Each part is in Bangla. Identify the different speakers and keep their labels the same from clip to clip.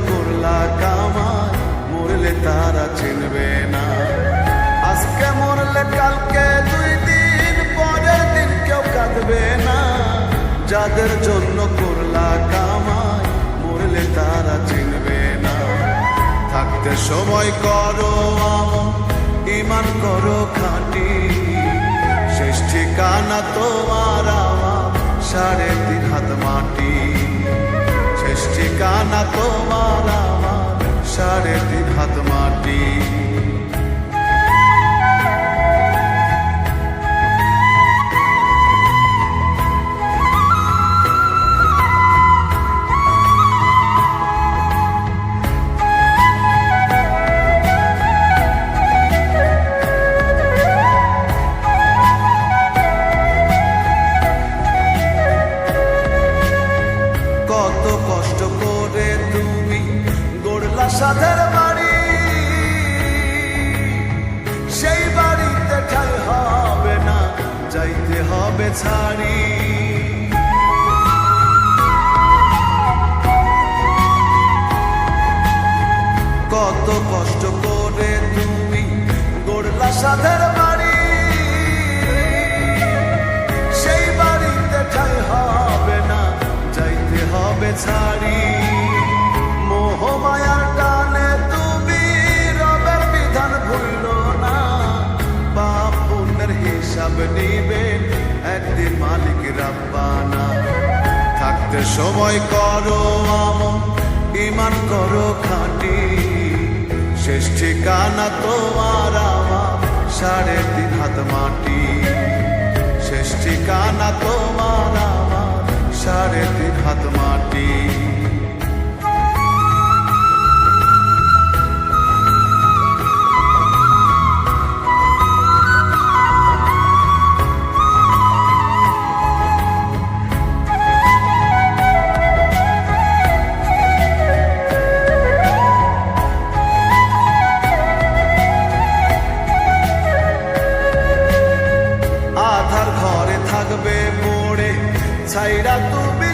Speaker 1: করলা কামাই, মরলে তারা চিনবে না। আজকে মরলে কালকে 2 দিন, পরের দিন কেউ কাঁদবে না। যাদের জন্য করলা কামাই, মরলে তারা চিনবে না। থাকতে সময় করো আমল, ঈমান করো খাঁটি, শেষ ঠিকানা তোমার আমার 3.5 হাত মাটি। শেষ ঠিকানা তোমার আমার 3.5 হাত মাটি। কত কষ্ট করে তুমি গড়লা সাধের বাড়ি, সেই বাড়িতে ঠাঁই হবে না, যাইতে হবে ছাড়ি। কত কষ্ট করে তুমি গড়লা সাধের বাড়ি, সেই বাড়িতে ঠাঁই হবে না, যাইতে হবে ছাড়ি। মোহমায়ার টানে তুমি রবের বিধান ভুলল না, পাপ পুণ্যের হিসাব নিবেন একদিন মালিক রাব্বানা। থাকতে সময় করো আমল, ঈমান করো খাঁটি, শেষ ঠিকানা তোমার আমার 3.5 হাত মাটি। শেষ ঠিকানা তোমার আমার 3.5 হাত মাটি। আধার ঘরে থাকবে পড়ে ছাইরা তুমি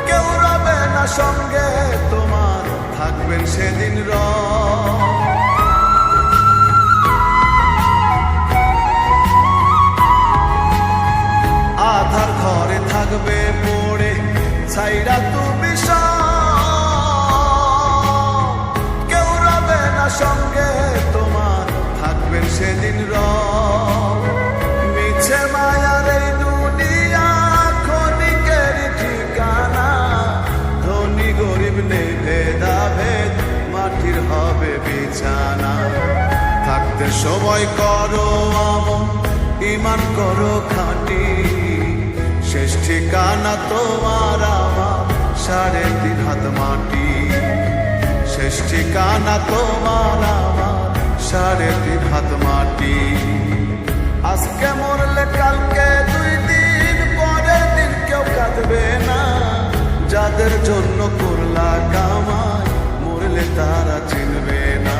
Speaker 1: কেউ রবে না সঙ্গে তোমার, থাকবেন সেদিন আধার ঘরে থাকবে পড়ে ছাইরা তুমি কেউ রবে না সঙ্গে তোমার, থাকবেন সেদিন মিছে মায়ার এই দুনিয়া ক্ষণিকের ঠিকানা। ধনী গরিব নেই ভেদাভেদ, মাটির হবে বিছানা। থাকতে সময় করো আমল, ঈমান করো খাঁটি, শেষ ঠিকানা তোমার আমার 3.5 হাত মাটি। শেষ ঠিকানা তোমার আমার 3.5 হাত মাটি। আজকে মরলে কালকে 2 দিন, পরের দিন কেউ কাঁদবে না। যাদের জন্য করলা কামাই, মরলে তারা চিনবে না।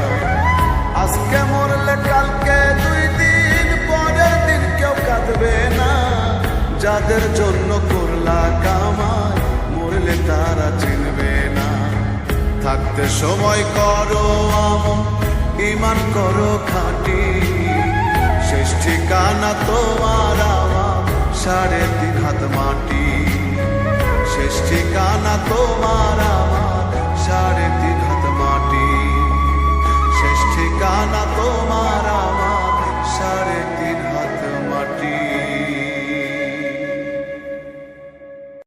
Speaker 1: আজকে মরলে কালকে 2 দিন, পরের দিন কেউ কাঁদবে না। যাদের জন্য করলা কামাই, মরলে তারা চিনবে না। থাকতে সময় করো আমল, ঈমান করো খাঁটি, শেষ ঠিকানা তোমার আমার 3.5 হাত মাটি। শেষ ঠিকানা তোমার আমার 3.5